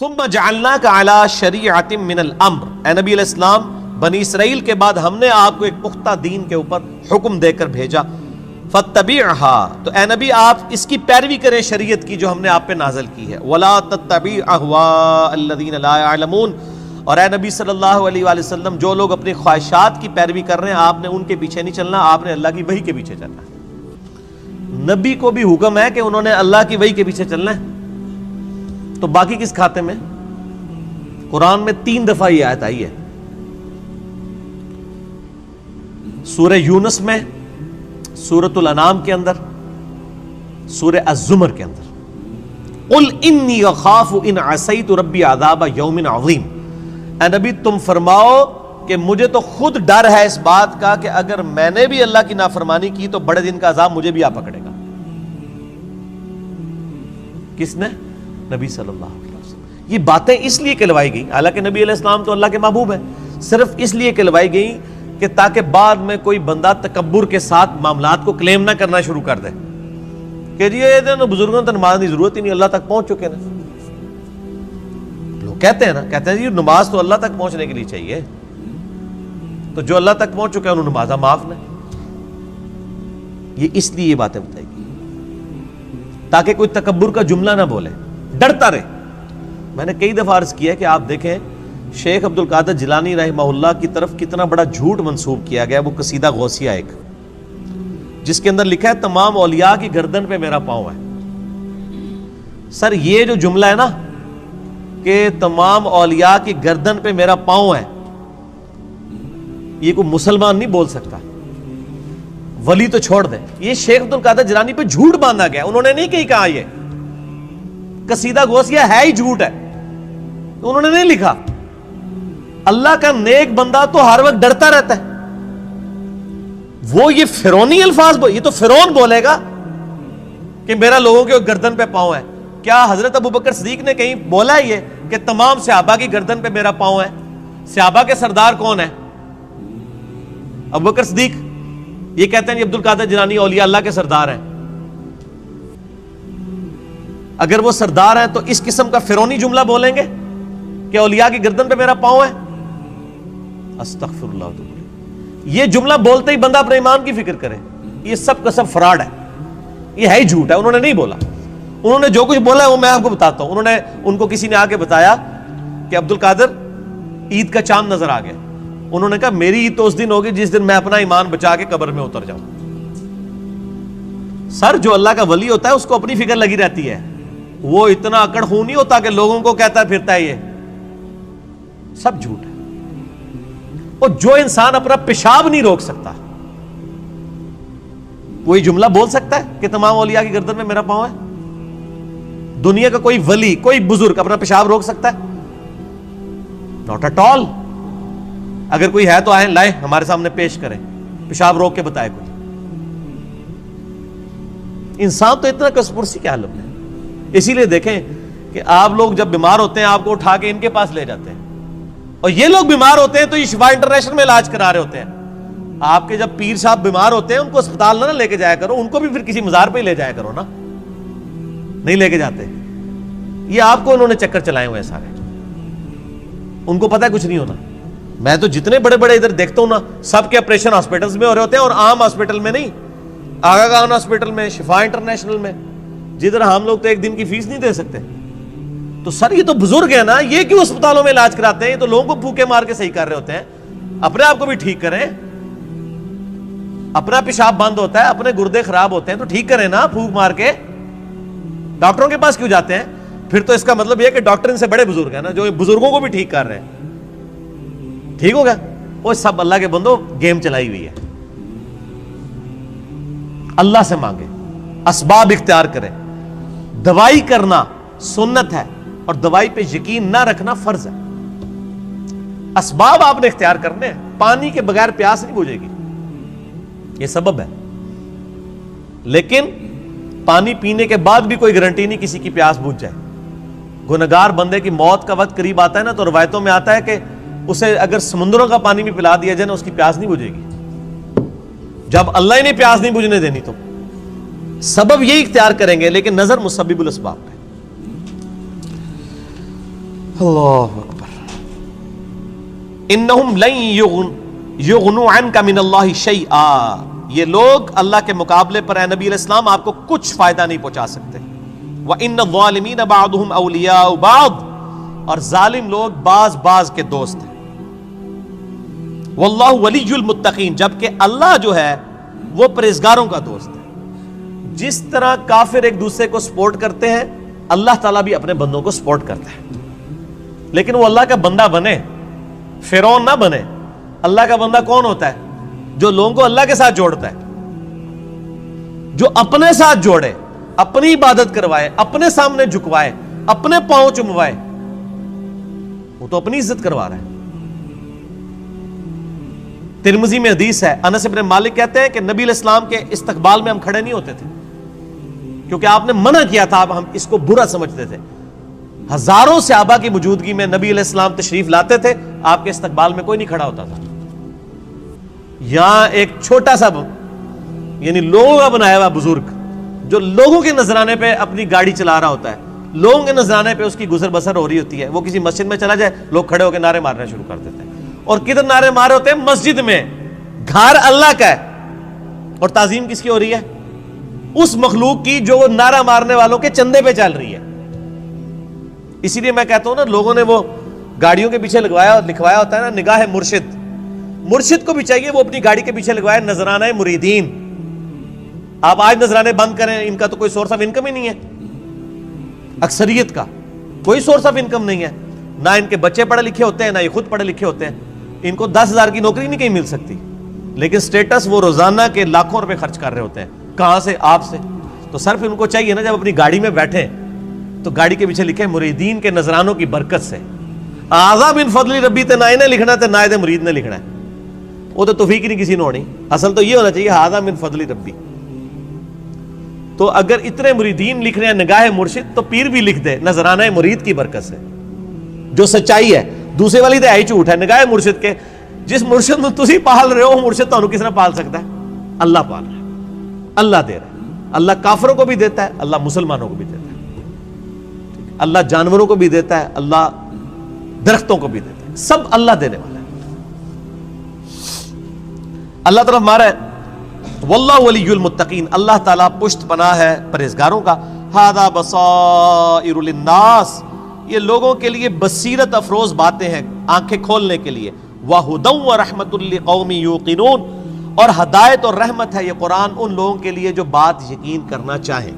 ثم جعلناک علی شریعۃ من الامر، اے نبی علیہ السلام بنی اسرائیل کے بعد ہم نے آپ کو ایک پختہ دین کے اوپر حکم دے کر بھیجا، فاتبعها، تو اے نبی آپ اس کی پیروی کریں شریعت کی جو ہم نے آپ پہ نازل کی ہے، ولا تتبع اهواء الذین لا يعلمون، اور اے نبی صلی اللہ علیہ وآلہ وسلم جو لوگ اپنی خواہشات کی پیروی کر رہے ہیں آپ نے ان کے پیچھے نہیں چلنا، آپ نے اللہ کی وحی کے پیچھے چلنا ہے۔ نبی کو بھی حکم ہے کہ انہوں نے اللہ کی وحی کے پیچھے چلنا ہے، تو باقی کس کھاتے میں؟ قرآن میں 3 دفعہ یہ آیت آئی ہے، سورہ یونس میں، سورۃ الانعام کے اندر، سورہ الزمر کے اندر۔ قل انی اخاف ان عصیت ربی عذاب یوم عظیم، اے نبی تم فرماؤ کہ مجھے تو خود ڈر ہے اس بات کا کہ اگر میں نے بھی اللہ کی نافرمانی کی تو بڑے دن کا عذاب مجھے بھی آ پکڑے گا۔ کس نے؟ نبی صلی اللہ علیہ وسلم۔ یہ باتیں اس لیے کہلوائی گئی، حالانکہ نبی علیہ السلام تو اللہ کے محبوب ہیں، صرف اس لیے کہلوائی گئی کہ تاکہ بعد میں کوئی بندہ تکبر کے ساتھ معاملات کو کلیم نہ کرنا شروع کر دے کہ جی یہ بزرگوں تو نماز کی ضرورت ہی نہیں، اللہ تک پہنچ چکے نا۔ لوگ کہتے ہیں نا، کہتے ہیں جی نماز تو اللہ تک پہنچنے کے لیے چاہیے، تو جو اللہ تک پہنچ چکے ہیں انہوں نمازہ معاف نہیں۔ یہ اس لیے یہ باتیں بتائی گئی تاکہ کوئی تکبر کا جملہ نہ بولے، ڈرتا رہے۔ میں نے کئی دفعہ عرض کیا کہ آپ دیکھیں شیخ عبد القادر جیلانی رحمہ اللہ کی طرف کتنا بڑا جھوٹ منسوب کیا گیا، وہ قصیدہ غوثیہ ایک، جس کے اندر لکھا ہے تمام اولیاء کی گردن پہ میرا پاؤں ہے۔ سر یہ جو جملہ ہے نا کہ تمام اولیاء کی گردن پہ میرا پاؤں ہے، یہ کوئی مسلمان نہیں بول سکتا، ولی تو چھوڑ دیں، یہ شیخ عبد القادر جیلانی پہ جھوٹ باندھا گیا، انہوں نے نہیں کہیں کہا، یہ قصیدہ غوثیہ ہے ہی جھوٹ ہے، انہوں نے نہیں لکھا۔ اللہ کا نیک بندہ تو ہر وقت ڈرتا رہتا ہے، وہ یہ فرعونی الفاظ یہ تو فرعون بولے گا کہ میرا لوگوں کے گردن پہ پاؤں ہے۔ کیا حضرت ابوبکر صدیق نے کہیں بولا ہے یہ کہ تمام صحابہ کی گردن پہ میرا پاؤں ہے؟ صحابہ کے سردار کون ہے؟ ابوبکر صدیق۔ یہ کہتے ہیں عبد القادر جیلانی اولیاء اللہ کے سردار ہیں۔ اگر وہ سردار ہیں تو اس قسم کا فرعونی جملہ بولیں گے کہ اولیاء کی گردن پہ میرا پاؤں ہے؟ استغفر اللہ۔ یہ جملہ بولتے ہی بندہ اپنے ایمان کی فکر کرے، یہ سب کا سب فراڈ ہے، یہ ہے ہی جھوٹ ہے، انہوں نے نہیں بولا۔ انہوں نے جو کچھ بولا ہے وہ میں آپ کو بتاتا ہوں۔ ان کو کسی نے آ کے بتایا کہ عبد القادر عید کا چاند نظر آ گیا، انہوں نے کہا میری عید تو اس دن ہوگی جس دن میں اپنا ایمان بچا کے قبر میں اتر جاؤں۔ سر جو اللہ کا ولی ہوتا ہے اس کو اپنی فکر لگی رہتی ہے، وہ اتنا اکڑ خون نہیں ہوتا کہ لوگوں کو کہتا پھرتا ہے، یہ سب جھوٹ ہے۔ اور جو انسان اپنا پیشاب نہیں روک سکتا وہی جملہ بول سکتا ہے کہ تمام اولیاء کی گردن میں میرا پاؤں ہے؟ دنیا کا کوئی ولی، کوئی بزرگ اپنا پیشاب روک سکتا ہے؟ Not at all. اگر کوئی ہے تو آئیں، لائیں، ہمارے سامنے پیش کریں، پیشاب روک کے بتائے کوئی۔ انسان تو اتنا کسپرسی کے حالت میں، اسی لیے دیکھیں کہ آپ لوگ جب بیمار ہوتے ہیں آپ کو اٹھا کے ان کے پاس لے جاتے ہیں، اور یہ لوگ بیمار ہوتے ہیں تو یہ شفا انٹرنیشنل میں علاج کرا رہے ہوتے ہیں۔ آپ کے جب پیر صاحب بیمار ہوتے ہیں ان کو اسپتال نہ لے کے جایا کرو، ان کو بھی پھر کسی مزار پہ ہی لے جایا کرو نا، نہیں لے کے جاتے۔ یہ آپ کو انہوں نے چکر چلائے ہوئے سارے، ان کو پتہ ہے کچھ نہیں ہونا۔ میں تو جتنے بڑے بڑے ادھر دیکھتا ہوں نا، سب کے آپریشن ہاسپٹلز میں ہو رہے ہوتے ہیں، اور عام ہاسپٹل میں نہیں، آغا خان ہاسپٹل میں، شفا انٹرنیشنل میں، جدھر ہم لوگ تو ایک دن کی فیس نہیں دے سکتے۔ تو سر یہ تو بزرگ ہے نا، یہ کیوں اسپتالوں میں علاج کراتے ہیں؟ یہ تو لوگوں کو پھوکے مار کے صحیح کر رہے ہوتے ہیں، اپنے آپ کو بھی ٹھیک کریں۔ اپنا پیشاب بند ہوتا ہے، اپنے گردے خراب ہوتے ہیں تو ٹھیک کریں نا پھوک مار کے۔ ڈاکٹروں کے پاس کیوں جاتے ہیں؟ پھر تو اس کا مطلب یہ کہ ڈاکٹر ان سے بڑے بزرگ ہیں نا، جو بزرگوں کو بھی ٹھیک کر رہے ہیں۔ ٹھیک ہو گیا؟ وہ سب اللہ کے بندو گیم چلائی ہوئی ہے۔ اللہ سے مانگے، اسباب اختیار کریں۔ دوائی کرنا سنت ہے اور دوائی پہ یقین نہ رکھنا فرض ہے۔ اسباب آپ نے اختیار کرنے ہیں۔ پانی کے بغیر پیاس نہیں بجھے گی، یہ سبب ہے، لیکن پانی پینے کے بعد بھی کوئی گارنٹی نہیں کسی کی پیاس بجھ جائے۔ گنہگار بندے کی موت کا وقت قریب آتا ہے نا، تو روایتوں میں آتا ہے کہ اسے اگر سمندروں کا پانی بھی پلا دیا جائے نا، اس کی پیاس نہیں بجھے گی۔ جب اللہ ہی نے پیاس نہیں بجھنے دینی تو سبب یہی اختیار کریں گے، لیکن نظر مسبب الاسباب پہ۔ اللہ اکبر. انہم لن یغنوا عنک من اللہ شیئا، یہ لوگ اللہ کے مقابلے پر اے نبی علیہ السلام آپ کو کچھ فائدہ نہیں پہنچا سکتے. وَإِنَّ الظَّالِمِينَ بَعْضُهُمْ أَوْلِيَاءُ بَعْضٍ، اور ظالم لوگ بعض کے دوست ہیں. وَاللَّهُ وَلِيُّ الْمُتَّقِينَ، جبکہ اللہ جو ہے وہ پرہیزگاروں کا دوست ہے. جس طرح کافر ایک دوسرے کو سپورٹ کرتے ہیں، اللہ تعالیٰ بھی اپنے بندوں کو سپورٹ کرتا ہے. لیکن وہ اللہ کا بندہ بنے، فرعون نہ بنے. اللہ کا بندہ کون ہوتا ہے؟ جو لوگوں کو اللہ کے ساتھ جوڑتا ہے، جو اپنے ساتھ جوڑے، اپنی عبادت کروائے، اپنے سامنے جھکوائے، اپنے پاؤں چموائے. وہ تو اپنی عزت کروا رہا ہے. ترمذی میں حدیث ہے، انس بن مالک کہتے ہیں کہ نبی علیہ السلام کے استقبال میں ہم کھڑے نہیں ہوتے تھے، کیونکہ آپ نے منع کیا تھا. اب ہم اس کو برا سمجھتے تھے. ہزاروں صحابہ کی موجودگی میں نبی علیہ السلام تشریف لاتے تھے، آپ کے استقبال میں کوئی نہیں کھڑا ہوتا تھا. یہاں ایک چھوٹا سا یعنی لوگوں کا بنایا ہوا بزرگ جو لوگوں کے نذرانے پہ اپنی گاڑی چلا رہا ہوتا ہے، لوگوں کے نذرانے پہ اس کی گزر بسر ہو رہی ہوتی ہے، وہ کسی مسجد میں چلا جائے، لوگ کھڑے ہو کے نعرے مارنا شروع کر دیتے ہیں. اور کدھر نعرے مارے ہوتے ہیں؟ مسجد میں. گھر اللہ کا ہے اور تعظیم کس کی ہو رہی ہے؟ اس مخلوق کی جو وہ نعرہ مارنے والوں کے چندے پہ چل رہی ہے. اسی لیے میں کہتا ہوں نا، لوگوں نے وہ گاڑیوں کے پیچھے لکھوایا ہوتا ہے نا، نگاہ مرشد. مرشد کو بھی چاہیے وہ اپنی گاڑی کے پیچھے لگوائے نذرانہ مریدین. آپ آج نذرانے بند کریں، ان کا تو کوئی سورس آف انکم ہی نہیں ہے. اکثریت کا کوئی سورس آف انکم نہیں ہے. نہ ان کے بچے پڑھے لکھے ہوتے ہیں، نہ یہ خود پڑھے لکھے ہوتے ہیں. ان کو 10,000 کی نوکری نہیں کہیں مل سکتی، لیکن سٹیٹس وہ روزانہ کے لاکھوں روپے خرچ کر رہے ہوتے ہیں. کہاں سے؟ آپ سے. تو صرف ان کو چاہیے نا، جب اپنی گاڑی میں بیٹھے تو گاڑی کے پیچھے لکھے مریدین کے نذرانوں کی برکت سے. اعظم من فضل ربی تے نہ انہیں لکھنا تے نہ تے مرید نے لکھنا ہے. وہ تو توفیق نہیں کسی نے ہونی. اصل تو یہ ہونا چاہیے اعظم من فضل ربی. تو اگر اتنے مریدین لکھ رہے ہیں نگاہ مرشد، تو پیر بھی لکھ دے نذرانہ مرید کی برکت سے، جو سچائی ہے. دوسرے والی تو ہے ہی جھوٹ ہے. نگاہ مرشد کے جس مرشد میں تسی پال رہے ہو، مرشد تو کس نے پال سکتا ہے؟ اللہ پال رہا ہے، اللہ دے رہا ہے. اللہ کافروں کو بھی دیتا ہے، اللہ مسلمانوں کو بھی دیتا ہے. اللہ جانوروں کو بھی دیتا ہے، اللہ درختوں کو بھی دیتا ہے. سب اللہ دینے والا ہے. اللہ طرف ہمارا ہے واللہ ولی المتقین، اللہ تعالیٰ پشت پناہ ہے پرہیزگاروں کا. ھذا بصائر للناس، یہ لوگوں کے لیے بصیرت افروز باتیں ہیں، آنکھیں کھولنے کے لیے. وَھدًى وَرَحْمَةٌ لِقَوْمٍ يُوقِنُونَ، اور ہدایت اور رحمت ہے یہ قرآن ان لوگوں کے لیے جو بات یقین کرنا چاہیں.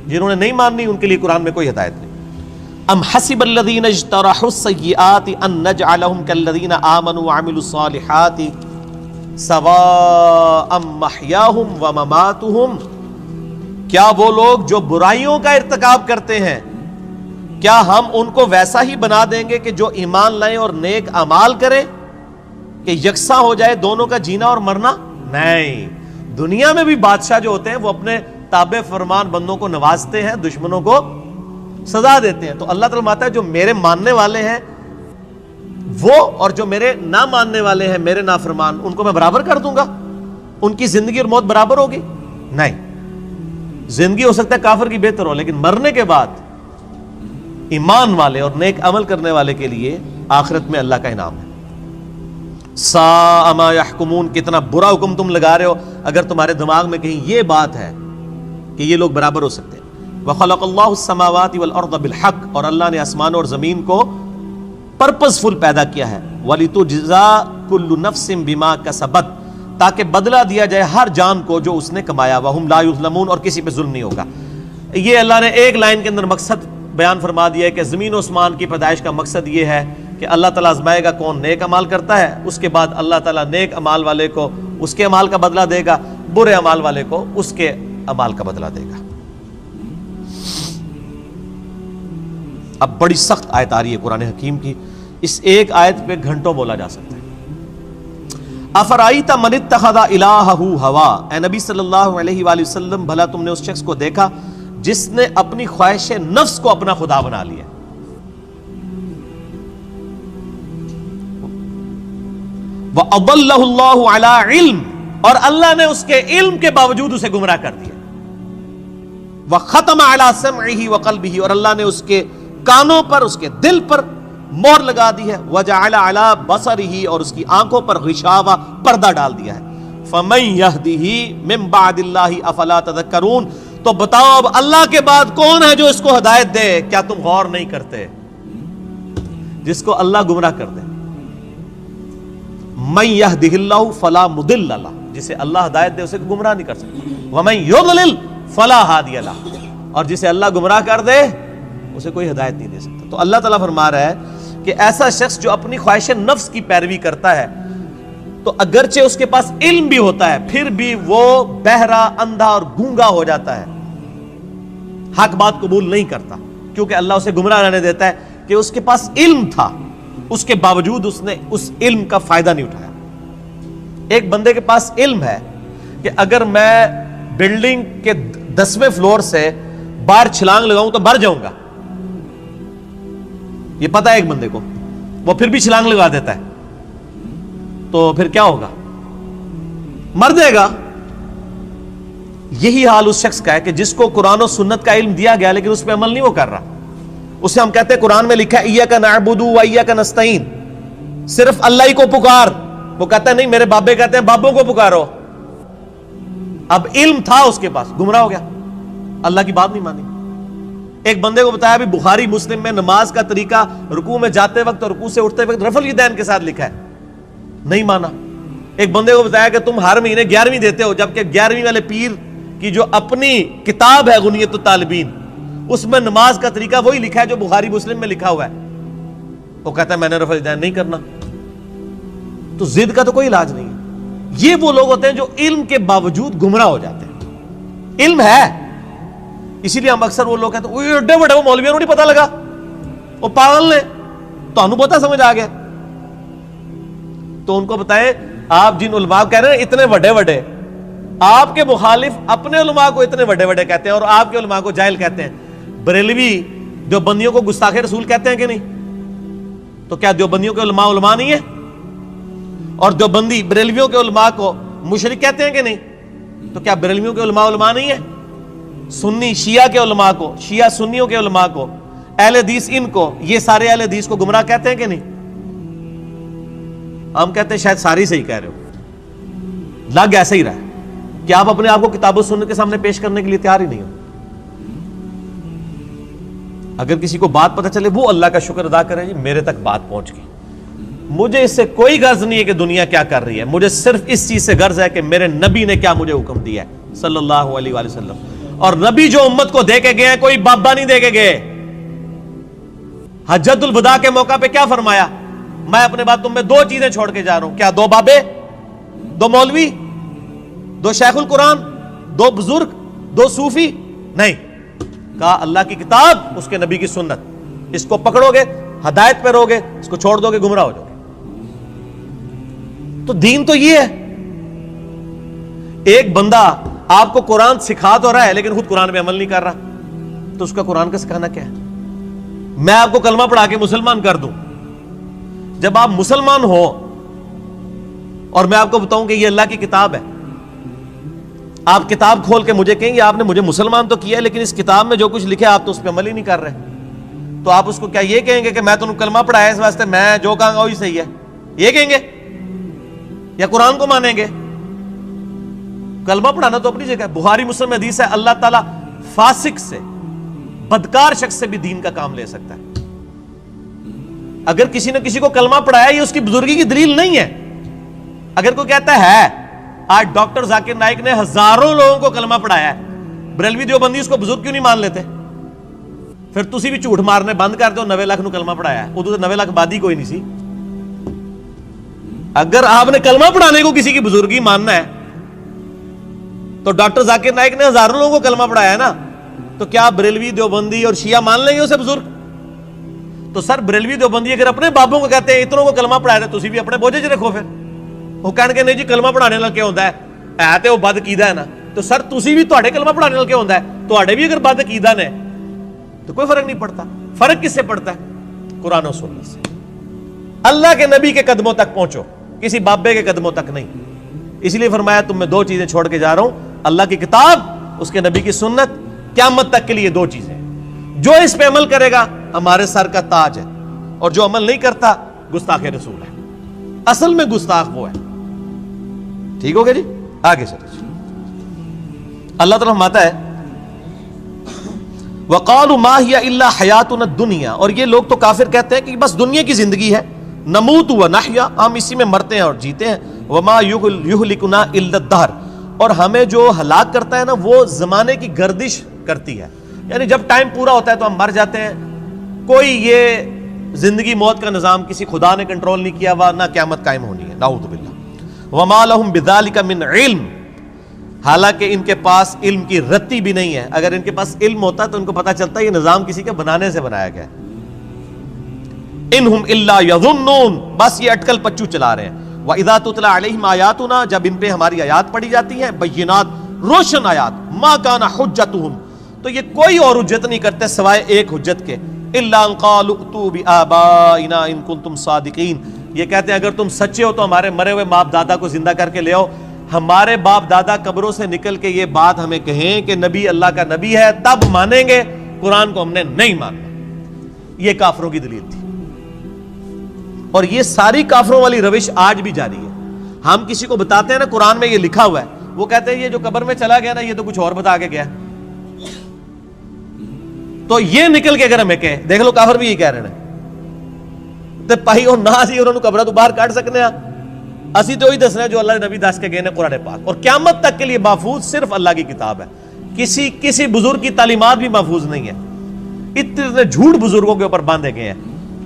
جنہوں نے نہیں ماننی ان کے لیے قرآن میں کوئی ہدایت نہیں. ام حسب الذین اجترحوا السیئات ان نجعلهم كالذین آمنوا وعملوا الصالحات سواء محیاہم ومماتہم، کیا وہ لوگ جو برائیوں کا ارتکاب کرتے ہیں، کیا ہم ان کو ویسا ہی بنا دیں گے کہ جو ایمان لائیں اور نیک اعمال کریں، کہ یکساں ہو جائے دونوں کا جینا اور مرنا؟ نہیں. دنیا میں بھی بادشاہ جو ہوتے ہیں وہ اپنے تابع فرمان بندوں کو نوازتے ہیں، دشمنوں کو سزا دیتے ہیں. تو اللہ تعالیٰ ماتا ہے جو میرے ماننے والے ہیں وہ اور جو میرے نہ ماننے والے ہیں، میرے نافرمان، ان کو میں برابر کر دوں گا؟ ان کی زندگی اور موت برابر ہوگی؟ نہیں. زندگی ہو سکتا ہے کافر کی بہتر ہو، لیکن مرنے کے بعد ایمان والے اور نیک عمل کرنے والے کے لیے آخرت میں اللہ کا انعام ہے. ساء ما یحکمون، کتنا برا حکم تم لگا رہے ہو اگر تمہارے دماغ میں کہیں یہ بات ہے کہ یہ لوگ برابر ہو سکتے ہیں. وَخَلَقَ اللَّهُ السَّمَاوَاتِ وَالْأَرْضَ بِالْحَقِّ، اور اللہ نے آسمان اور زمین کو پرپز فل پیدا کیا ہے. وَلِتُجْزَىٰ كُلُّ نَفْسٍ بِمَا كَسَبَتْ، تاکہ بدلہ دیا جائے ہر جان کو جو اس نے کمایا. وَهُمْ لَا يُظْلَمُونَ، اور کسی پہ ظلم نہیں ہوگا. یہ اللہ نے ایک لائن کے اندر مقصد بیان فرما دیا ہے کہ زمین و آسمان کی پیدائش کا مقصد یہ ہے کہ اللہ تعالیٰ آزمائے گا کون نیک عمال کرتا ہے، اس کے بعد اللہ تعالیٰ نیک عمال والے کو اس کے عمال کا بدلہ دے گا، برے عمال والے کو اس کے عمال کا بدلہ دے گا. اب بڑی سخت آیت آ رہی ہے قرآن حکیم کی، اس ایک آیت پہ گھنٹوں بولا جا سکتا ہے. افرائیت من اتخذ الہہ ہوا، اے نبی صلی اللہ علیہ وآلہ وسلم بھلا تم نے اس شخص کو دیکھا جس نے اپنی خواہش نفس کو اپنا خدا بنا لیا. وَأَضَلَّهُ اللَّهُ عَلَىٰ عِلْمٍ، اور اللہ نے اس کے علم کے باوجود اسے گمراہ کر دیا. وَخَتَمَ عَلَىٰ سَمْعِهِ وَقَلْبِهِ، اور اللہ نے اس کے کانوں پر اس کے دل پر مہر لگا دی ہے، وجعل علی بصرہ اور اس کی آنکھوں پر غشاوہ پردہ ڈال دیا ہے۔ فمن یہدہ من بعد اللہ افلا تذکرون، تو بتاؤ اب اللہ کے بعد کون ہے جو اس کو ہدایت دے؟ کیا تم غور نہیں کرتے؟ جس کو اللہ گمراہ کر دے، من یہدہ اللہ فلا مضل لہ، جسے اللہ ہدایت دے اسے گمراہ نہیں کر سکتا، ومن یضلل فلا ہادی لہ، اور جسے اللہ گمراہ کر دے اسے کوئی ہدایت نہیں دے سکتا۔ تو اللہ تعالیٰ فرما رہا ہے کہ ایسا شخص جو اپنی خواہش نفس کی پیروی کرتا ہے، تو اگرچہ اس کے پاس علم بھی ہوتا ہے پھر بھی وہ بہرا، اندھا اور گونگا ہو جاتا ہے، حق بات قبول نہیں کرتا، کیونکہ اللہ اسے گمراہ رہنے دیتا ہے کہ اس کے پاس علم تھا، اس کے باوجود اس نے اس علم کا فائدہ نہیں اٹھایا۔ ایک بندے کے پاس علم ہے کہ اگر میں بلڈنگ کے 10ویں فلور سے باہر چھلانگ لگاؤں تو مر جاؤں گا، یہ پتا ہے ایک بندے کو، وہ پھر بھی چھلانگ لگا دیتا ہے، تو پھر کیا ہوگا؟ مر جائے گا۔ یہی حال اس شخص کا ہے کہ جس کو قرآن و سنت کا علم دیا گیا لیکن اس پہ عمل نہیں وہ کر رہا، اسے ہم کہتے ہیں قرآن میں لکھا ہے ایاک نعبد و ایاک نستعین، صرف اللہ ہی کو پکار، وہ کہتا ہے نہیں، میرے بابے کہتے ہیں بابوں کو پکارو۔ اب علم تھا اس کے پاس، گمراہ ہو گیا، اللہ کی بات نہیں مانی۔ ایک بندے کو بتایا بھی بخاری مسلم میں نماز کا طریقہ رکوع میں جاتے وقت اور رکوع سے اٹھتے وقت رفع الیدین کے ساتھ لکھا ہے، نہیں مانا۔ ایک بندے کو بتایا کہ تم ہر مہینے 11ویں دیتے ہو، جبکہ 11ویں والے پیر کی جو اپنی کتاب ہے غنیت الطالبین، اس میں نماز کا طریقہ وہی لکھا ہے جو بخاری مسلم میں لکھا ہوا ہے، وہ کہتا ہے میں نے رفع الیدین نہیں کرنا۔ تو ضد کا تو کوئی علاج نہیں ہے۔ یہ وہ لوگ ہوتے ہیں جو علم کے باوجود گمراہ ہو جاتے ہیں۔ علم ہے، اسی لیے ہم اکثر وہ لوگ کہتے ہیں وہ ایڈے بڑے وہ مولویوں کو نہیں پتہ لگا، وہ پاگل نے، تو ہمیں پتہ سمجھ آ گیا۔ تو ان کو بتائیں، آپ جن علماء کہہ رہے ہیں اتنے بڑے بڑے، آپ کے مخالف اپنے علماء کو اتنے بڑے بڑے کہتے ہیں اور آپ کے علماء کو جاہل کہتے ہیں۔ بریلوی دیوبندیوں کو گستاخ رسول کہتے ہیں کہ نہیں؟ تو کیا دیوبندیوں کے علماء علماء نہیں ہیں؟ اور دیوبندی بریلویوں کے علماء کو مشرک کہتے ہیں کہ نہیں؟ تو کیا بریلویوں کے علماء علماء نہیں ہیں؟ سنی شیعہ کے علماء کو، شیعہ سنیوں کے علماء کو، اہل حدیث ان کو، یہ سارے اہل حدیث کو گمراہ کہتے ہیں کہ نہیں؟ ہم کہتے ہیں شاید ساری صحیح کہہ رہے ہو، لگ ایسا ہی رہا ہے کہ آپ اپنے آپ کو کتاب و سنت کے سامنے پیش کرنے کے لیے تیار ہی نہیں ہو۔ اگر کسی کو بات پتہ چلے وہ اللہ کا شکر ادا کرے، جی میرے تک بات پہنچ گئی، مجھے اس سے کوئی غرض نہیں ہے کہ دنیا کیا کر رہی ہے، مجھے صرف اس چیز سے غرض ہے کہ میرے نبی نے کیا مجھے حکم دیا ہے صلی اللہ علیہ وآلہ وسلم۔ اور نبی جو امت کو دے کے گئے ہیں کوئی بابا نہیں دے کے گئے۔ حجۃ الوداع کے موقع پہ کیا فرمایا؟ میں اپنے بعد تم میں 2 چیزیں چھوڑ کے جا رہا ہوں، کیا 2 بابے، 2 مولوی، 2 شیخ القرآن، 2 بزرگ، 2 صوفی؟ نہیں، کہا اللہ کی کتاب، اس کے نبی کی سنت، اس کو پکڑو گے ہدایت پہ رہو گے، اس کو چھوڑ دو گے گمراہ ہو جاؤ گے۔ تو دین تو یہ ہے۔ ایک بندہ آپ کو قرآن سکھا تو رہا ہے لیکن خود قرآن پہ عمل نہیں کر رہا، تو اس کا قرآن کا سکھانا کیا ہے؟ میں آپ کو کلمہ پڑھا کے مسلمان کر دوں، جب آپ مسلمان ہو اور میں آپ کو بتاؤں کہ یہ اللہ کی کتاب ہے، آپ کتاب کھول کے مجھے کہیں گے آپ نے مجھے مسلمان تو کیا ہے لیکن اس کتاب میں جو کچھ لکھا آپ تو اس پہ عمل ہی نہیں کر رہے، تو آپ اس کو کیا یہ کہیں گے کہ میں تمہیں کلمہ پڑھایا اس واسطے میں جو کہوں گا وہی صحیح ہے، یہ کہیں گے یا قرآن کو مانیں گے؟ کلمہ پڑھانا تو اپنی جگہ ہے، بخاری مسلم حدیث ہے اللہ تعالیٰ فاسق سے، بدکار شخص سے بھی دین کا کام لے سکتا ہے۔ اگر کسی نے کسی کو کلمہ پڑھایا یہ اس کی بزرگی کی دلیل نہیں ہے۔ اگر کوئی کہتا ہے آج ڈاکٹر ذاکر نائک نے ہزاروں لوگوں کو کلمہ پڑھایا ہے، بریلوی دیوبندی اس کو بزرگ کیوں نہیں مان لیتے؟ پھر تسی بھی جھوٹ مارنے بند کر دو، 90 لاکھ نو کلمہ پڑھایا ہے، ادو تو 90 لاکھ بادی کوئی نہیں سی۔ اگر آپ نے کلمہ پڑھانے کو کسی کی بزرگی ماننا ہے تو ڈاکٹر ذاکر نائک نے ہزاروں لوگوں کو کلمہ پڑھایا ہے نا، تو کیا بریلوی دیوبندی اور شیعہ مان لیں گے اسے بزرگ؟ تو سر بریلوی دیوبندی اگر اپنے بابوں کو کہتے ہیں اتنوں کو کلمہ پڑھایا تھے، تسی بھی اپنے بوجھے چ رکھو، پھر وہ کہنے کے نہیں جی کلمہ پڑھانے نال کیا ہوتا ہے تے وہ بد عقیدہ ہے نا، تو سر تسی بھی تواڈے کلمہ پڑھانے نال کیا ہوتا ہے، تواڈے بھی اگر بد عقیدہ نے تو کوئی فرق نہیں پڑتا۔ فرق کس سے پڑتا ہے؟ قرآن و سنت سے۔ اللہ کے نبی کے قدموں تک پہنچو، کسی بابے کے قدموں تک نہیں۔ اس لیے فرمایا تم میں 2 چیزیں چھوڑ کے جا رہا ہوں، اللہ کی کتاب، اس کے نبی کی سنت، قیامت تک کے لیے 2 چیزیں، جو اس پہ عمل کرے گا ہمارے سر کا تاج ہے، اور جو عمل نہیں کرتا گستاخ رسول ہے۔ اصل میں گستاخ وہ ہے۔ ٹھیک ہو گیا جی، آگے چلیں۔ اللہ تعالیٰ فرماتا ہے وَقَالُوا مَا هِيَ إِلَّا حَيَاتُنَا الدُّنْيَا، اور یہ لوگ تو کافر کہتے ہیں کہ بس دنیا کی زندگی ہے، نموت وَنَحْيَا، ہم اسی میں مرتے ہیں اور جیتے ہیں، وَمَا يُهْلِكُنَا إِلَّا الدَّهْرُ، اور ہمیں جو ہلاک کرتا ہے نا وہ زمانے کی گردش کرتی ہے، یعنی جب ٹائم پورا ہوتا ہے تو ہم مر جاتے ہیں۔ کوئی یہ زندگی موت کا نظام کسی خدا نے کنٹرول نہیں کیا ہوا، نہ قیامت قائم ہونی ہے، نعوذ باللہ۔ وَمَا لَهُم بِذَلِكَ مِنْ عِلْمٍ، حالانکہ ان کے پاس علم کی رتی بھی نہیں ہے۔ اگر ان کے پاس علم ہوتا تو ان کو پتا چلتا یہ نظام کسی کے بنانے سے بنایا گیا ہے۔ اِنْهُمْ إِلَّا يَظُنُّونَ، بس یہ اٹکل پچو چلا رہے ہیں۔ وَإِذَا تُتْلَى عَلَيْهِمْ آيَاتُنَا، جب ان پہ ہماری آیات پڑھی جاتی ہیں، بینات، روشن آیات، مَا كَانَ حُجَّتُهُمْ، تو یہ کوئی اور حجت نہیں کرتے سوائے ایک حجت کے، إِلَّا أَنْ قَالُوا ائْتُوا بِآبَائِنَا إِن كُنتُمْ صَادِقِينَ، یہ کہتے ہیں اگر تم سچے ہو تو ہمارے مرے ہوئے باپ دادا کو زندہ کر کے لے آؤ۔ ہمارے باپ دادا قبروں سے نکل کے یہ بات ہمیں کہیں کہ نبی اللہ کا نبی ہے، تب مانیں گے، قرآن کو ہم نے نہیں ماننا۔ یہ کافروں کی دلیل تھی، اور یہ ساری کافروں والی روش آج بھی جاری ہے۔ ہم کسی کو بتاتے ہیں نا قرآن میں یہ لکھا ہوا ہے، وہ کہتے ہیں یہ جو قبر میں چلا گیا نا یہ تو کچھ اور بتا کے گیا، تو یہ نکل کے اگر ہمیں کہے، دیکھ لو کافر بھی یہی کہہ رہے ہیں تے پائی اور نہ سی انہوں نے قبرہ تو باہر کاٹ سکنے ہیں، اسی تو وہی دسنا ہے جو اللہ نبی دس کے گئے نے قرآن پاک، اور قیامت تک کے لیے محفوظ صرف اللہ کی کتاب ہے، کسی بزرگ کی تعلیمات بھی محفوظ نہیں ہے۔ اتنے جھوٹ بزرگوں کے اوپر باندھے گئے ہیں،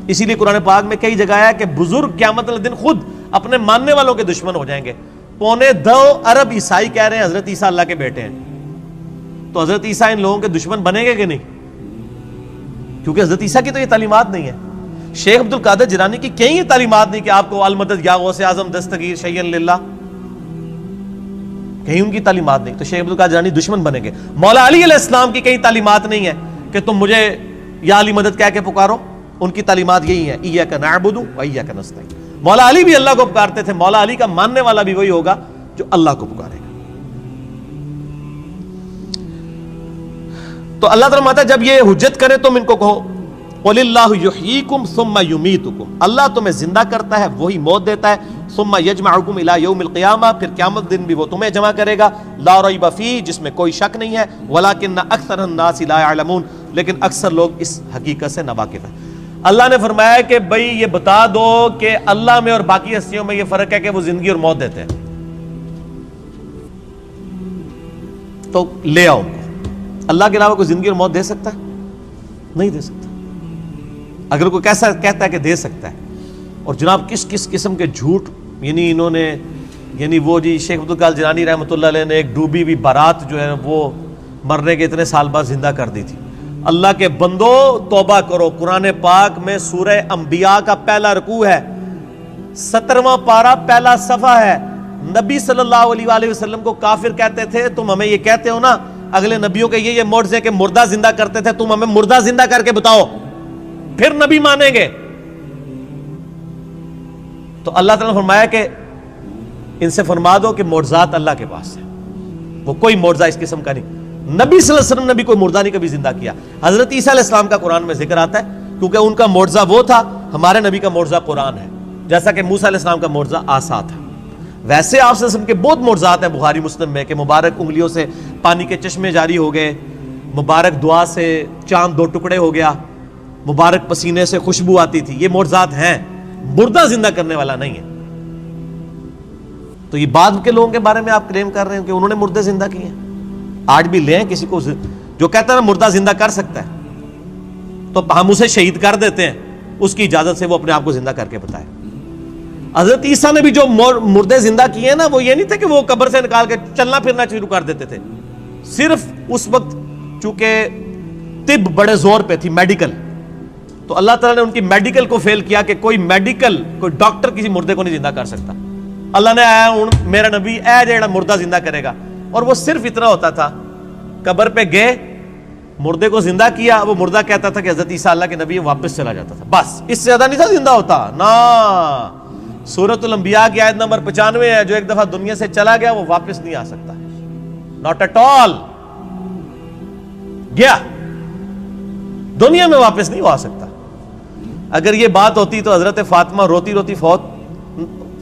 اسی لیے قرآن پاک میں کئی جگہ ہے کہ بزرگ قیامت والے دن خود اپنے ماننے والوں کے دشمن ہو جائیں گے۔ 2.25 ارب عیسائی کہہ رہے ہیں حضرت عیسیٰ اللہ کے بیٹے ہیں، تو حضرت عیسیٰ ان لوگوں کے دشمن بنیں گے کہ نہیں؟ کیونکہ حضرت عیسیٰ کی تو یہ تعلیمات نہیں ہے۔ شیخ عبد القادر جیلانی کی کہیں یہ تعلیمات نہیں کہ آپ کو المدد یا غوث اعظم دستگیر شیئن للہ، کہیں ان کی تعلیمات نہیں، تو شیخ عبد القادر جیلانی دشمن بنیں گے۔ مولا علی علیہ السلام کی کہیں تعلیمات نہیں ہے کہ تم مجھے یا علی مدد کہہ کے پکارو، ان کی تعلیمات یہی ہے ایاک نعبد و ایاک نستعین۔ مولا علی بھی اللہ کو پکارتے تھے، مولا علی کا ماننے والا بھی وہی ہوگا جو اللہ کو پکارے گا۔ تو اللہ تعالیٰ ہے جب یہ حجت کرے تم ان کو کہو قُلِ اللَّهُ يُحْيِيكُمْ ثُمَّ يُمِيتُكُمْ، اللہ تمہیں زندہ کرتا ہے وہی موت دیتا ہے، ثُمَّ يَجْمَعُكُمْ إِلَى يَوْمِ الْقِيَامَةِ، پھر قیامت دن بھی وہ تمہیں جمع کرے گا، لا ریب فیہ، جس میں کوئی شک نہیں ہے، وَلَكِنَّ أَكْثَرَ النَّاسِ لَا يَعْلَمُونَ، لیکن اکثر لوگ اس حقیقت سے ناواقف ہیں۔ اللہ نے فرمایا کہ بھئی یہ بتا دو کہ اللہ میں اور باقی ہستیوں میں یہ فرق ہے کہ وہ زندگی اور موت دیتے ہیں، تو لے آؤ ان کو۔ اللہ کے علاوہ کوئی زندگی اور موت دے سکتا ہے؟ نہیں دے سکتا۔ اگر کوئی کیسا کہتا ہے کہ دے سکتا ہے، اور جناب کس کس قسم کے جھوٹ، یعنی انہوں نے، یعنی وہ جی شیخ عبد القادر جیلانی رحمۃ اللہ علیہ نے ایک ڈوبی ہوئی بارات جو ہے وہ مرنے کے اتنے سال بعد زندہ کر دی تھی۔ اللہ کے بندو توبہ کرو، قرآن پاک میں سورہ انبیاء کا پہلا رکوع ہے، 17واں پارہ پہلا صفحہ ہے۔ نبی صلی اللہ علیہ وآلہ وسلم کو کافر کہتے تھے، تم ہمیں یہ کہتے ہو نا اگلے نبیوں کے یہ معجزے کہ مردہ زندہ کرتے تھے، تم ہمیں مردہ زندہ کر کے بتاؤ پھر نبی مانیں گے۔ تو اللہ تعالیٰ نے فرمایا کہ ان سے فرما دو کہ معجزات اللہ کے پاس ہے، وہ کوئی معجزہ اس قسم کا نہیں۔ نبی صلی اللہ علیہ وسلم نے بھی کوئی مردہ نہیں کبھی زندہ کیا۔ حضرت عیسیٰ علیہ السلام کا قرآن میں ذکر آتا ہے کیونکہ ان کا معجزہ وہ تھا، ہمارے نبی کا معجزہ قرآن ہے، جیسا کہ موسیٰ علیہ السلام کا معجزہ عصا تھا۔ ویسے آپ صلی اللہ علیہ وسلم کے بہت معجزات ہیں بخاری مسلم میں کہ مبارک انگلیوں سے پانی کے چشمے جاری ہو گئے، مبارک دعا سے چاند 2 ٹکڑے ہو گیا، مبارک پسینے سے خوشبو آتی تھی، یہ معجزات ہیں، مردہ زندہ کرنے والا نہیں ہے۔ تو یہ بعد کے لوگوں کے بارے میں آپ کلیم کر رہے ہیں کہ انہوں نے مردے زندہ کیے ہیں؟ آج بھی لیں کسی کو جو کہتا ہے نا مردہ زندہ کر سکتا ہے تو ہم اسے شہید کر دیتے ہیں، اس کی اجازت سے وہ اپنے آپ کو زندہ کر کے بتائے۔ حضرت عیسیٰ نے بھی جو مردے زندہ کیے ہیں نا، وہ یہ نہیں تھے کہ وہ قبر سے نکال کے چلنا پھرنا شروع کر دیتے تھے، صرف اس وقت چونکہ طب بڑے زور پہ تھی، میڈیکل، تو اللہ تعالیٰ نے ان کی میڈیکل کو فیل کیا کہ کوئی ڈاکٹر کسی مردے کو نہیں زندہ کر سکتا۔ اللہ نے آیا ہوں میرا نبی اے جیڑا مردہ زندہ کرے گا، اور وہ صرف اتنا ہوتا تھا، قبر پہ گئے مردے کو زندہ کیا، وہ مردہ کہتا تھا کہ حضرت عیسیٰ اللہ کے نبی، واپس چلا جاتا تھا، بس اس سے زیادہ نہیں تھا زندہ ہوتا نا۔ سورۃ الانبیاء کی آیت نمبر 95 ہے، جو ایک دفعہ دنیا سے چلا گیا وہ واپس نہیں آ سکتا، ناٹ ایٹ آل، گیا۔ دنیا میں واپس نہیں آ سکتا. اگر یہ بات ہوتی تو حضرت فاطمہ روتی روتی فوت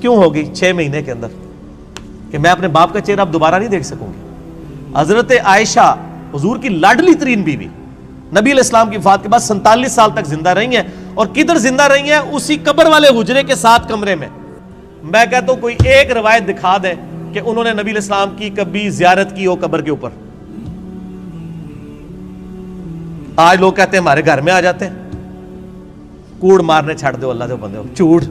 کیوں ہوگی 6 مہینے کے اندر کہ میں اپنے باپ کا چہرہ اب دوبارہ نہیں دیکھ سکوں گی. حضرت عائشہ حضور کی لاڈلی ترین بیوی نبی علیہ السلام کی وفات کے بعد 47 سال تک زندہ رہی ہیں, اور کدھر زندہ رہی ہیں؟ اسی قبر والے حجرے کے 7 کمرے میں. میں کہتا ہوں کوئی ایک روایت دکھا دے کہ انہوں نے نبی علیہ السلام کی کبھی زیارت کی ہو قبر کے اوپر. آج لوگ کہتے ہیں ہمارے گھر میں آ جاتے ہیں, کوڑ مارنے چھڑ دو اللہ دے بندے ہو, چوڑ.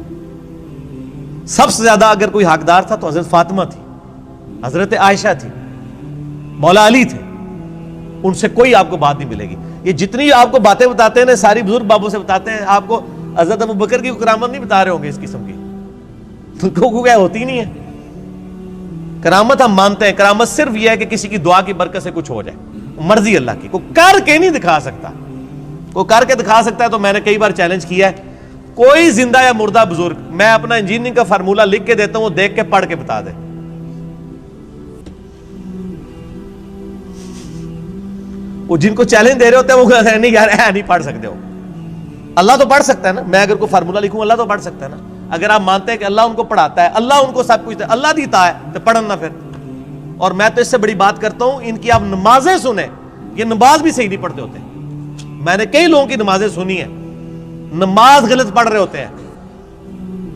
سب سے زیادہ اگر کوئی حقدار تھا تو حضرت فاطمہ تھی, حضرت عائشہ تھی, مولا علی تھے. ان سے کوئی آپ کو بات نہیں ملے گی. یہ جتنی آپ کو باتیں بتاتے ہیں نا ساری بزرگ بابوں سے بتاتے ہیں, آپ کو حضرت ابوبکر کی کرامت نہیں بتا رہے ہوں گے اس قسم کی, تو کیا ہوتی نہیں ہے کرامت. ہم مانتے ہیں کرامت صرف یہ ہے کہ کسی کی دعا کی برکت سے کچھ ہو جائے, مرضی اللہ کی. کوئی کر کے نہیں دکھا سکتا, کوئی کر کے دکھا سکتا ہے تو میں نے کئی بار چیلنج کیا ہے, کوئی زندہ یا مردہ بزرگ میں اپنا انجینئرنگ کا فارمولہ لکھ کے دیتا ہوں, وہ دیکھ کے پڑھ کے بتا دے. وہ جن کو چیلنج دے رہے ہوتے ہیں وہ کہتے ہیں نہیں یار نہیں پڑھ سکتے ہو. اللہ تو پڑھ سکتا ہے نا, میں اگر کوئی فارمولہ لکھوں اللہ تو پڑھ سکتا ہے نا. اگر آپ مانتے ہیں کہ اللہ ان کو پڑھاتا ہے, اللہ ان کو سب کچھ دے, اللہ دیتا ہے, تو پڑھن نہ پھر. اور میں تو اس سے بڑی بات کرتا ہوں, ان کی آپ نمازیں سنیں, یہ نماز بھی صحیح نہیں پڑھتے ہوتے. میں نے کئی لوگوں کی نمازیں سنی ہیں, نماز غلط پڑھ رہے ہوتے ہیں.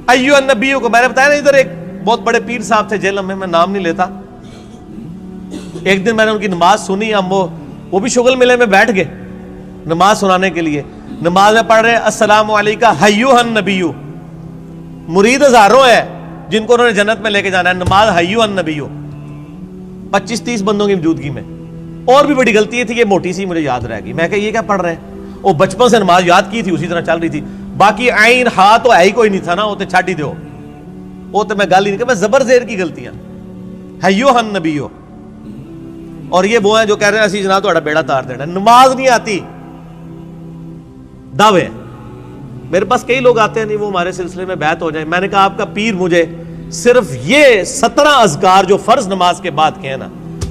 ایو النبیوں کو میں نے بتایا نا, ادھر ایک بہت بڑے پیر صاحب تھے جیل میں نام نہیں لیتا. ایک دن میں نے ان کی نماز سنی, ہم وہ بھی شغل ملے میں بیٹھ گئے نماز سنانے کے لیے. نماز میں پڑھ رہے السلام علیکہ ایھا النبیو. مرید ہزاروں ہے جن کو انہوں نے جنت میں لے کے جانا ہے, نماز ایھا النبیو 25-30 بندوں کی موجودگی میں. اور بھی بڑی غلطی تھی, یہ موٹی سی مجھے یاد رہ گئی. میں کہ یہ کیا پڑھ رہے ہیں, وہ بچپن سے نماز یاد کی تھی اسی طرح چل رہی تھی, باقی عین ہا تو ہے ہی کوئی نہیں تھا نا, وہ تو چھڈ ہی دو, وہ تو میں گل ہی نہیں کہ میں زبر زیر کی غلطیاں. ایھا النبیو. اور یہ وہ ہیں جو کہہ رہے ہیں اسی جناب تہاڈا بیڑا تار دینا. نماز نہیں آتی, دعوے. میرے پاس کئی لوگ آتے ہیں نہیں وہ ہمارے سلسلے میں بیعت ہو جائیں. میں نے کہا آپ کا پیر مجھے صرف یہ 17 اذکار جو فرض نماز کے بعد کے ہیں نا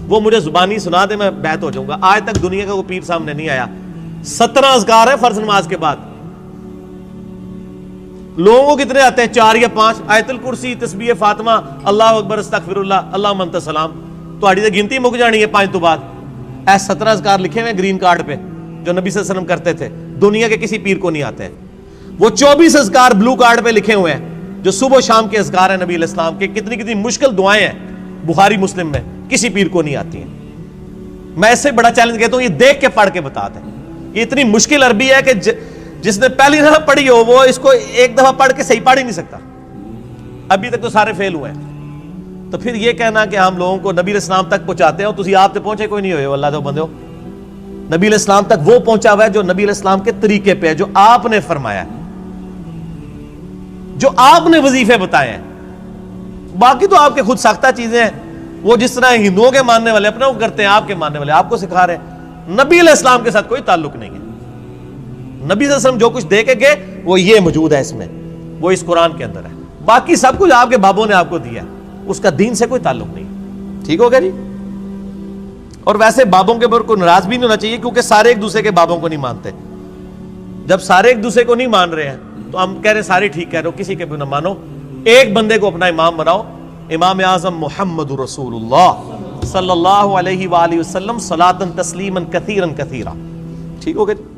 وہ مجھے زبانی سنا دے, میں بیعت ہو جاؤں گا. آج تک دنیا کا کوئی پیر سامنے نہیں آیا. 17 اذکار ہیں فرض نماز کے بعد. لوگوں کو کتنے آتے ہیں, 4 یا 5. آیت الکرسی, تسبیح فاطمہ, اللہ اکبر, استغفر اللہ, اللہم انت السلام. تو گنتی مک جانی ہے 5 تو بعد. 17 اذکار لکھے ہوئے گرین کارڈ پہ جو نبی صلی اللہ علیہ وسلم کرتے تھے, دنیا کے کسی پیر کو نہیں آتے. وہ 24 اذکار بلو کارڈ پہ لکھے ہوئے ہیں جو صبح و شام کے اذکار ہیں نبی علیہ السلام کے. کتنی کتنی مشکل دعائیں ہیں بخاری مسلم میں, کسی پیر کو نہیں آتی ہیں. میں اس سے بڑا چیلنج کہتا ہوں یہ دیکھ کے پڑھ کے بتا دیں. یہ اتنی مشکل عربی ہے کہ جس نے پہلی دفعہ پڑھی ہو وہ اس کو ایک دفعہ پڑھ کے صحیح پڑھ ہی نہیں سکتا. ابھی تک تو سارے فیل ہوئے ہیں. تو پھر یہ کہنا کہ ہم لوگوں کو نبی علیہ السلام تک پہنچاتے ہو, تسی آپ تک پہنچے کوئی نہیں ہوئے اللہ دے بندے ہو. نبی علیہ السلام تک وہ پہنچا ہوا ہے جو نبی علیہ السلام کے طریقے پہ ہے, جو آپ نے فرمایا ہے, جو آپ نے وظیفے بتائے ہیں. باقی تو آپ کے خود ساختہ چیزیں ہیں, وہ جس طرح ہندوؤں کے ماننے والے اپنا وہ کرتے ہیں, آپ کے ماننے والے آپ کو سکھا رہے ہیں. نبی علیہ السلام کے ساتھ کوئی تعلق نہیں ہے. نبی صلی اللہ علیہ وسلم جو کچھ دے کے گئے وہ یہ موجود ہے اس میں, وہ اس قرآن کے اندر ہے. باقی سب کچھ آپ کے بابوں نے آپ کو دیا, اس کا دین سے کوئی تعلق نہیں. ٹھیک ہو گیا جی. اور ویسے بابوں کے اوپر کوئی ناراض بھی نہیں ہونا چاہیے, کیونکہ سارے ایک دوسرے کے بابوں کو نہیں مانتے. جب سارے ایک دوسرے کو نہیں مان رہے ہیں تو ہم کہہ رہے ہیں سارے ٹھیک کہہ رہے ہو, کسی کے بھی نہ مانو, ایک بندے کو اپنا امام بناؤ. امام اعظم محمد رسول اللہ صلی اللہ علیہ وآلہ وسلم صلاۃ تسلیما کثیرا کثیرا. ٹھیک ہو گیا.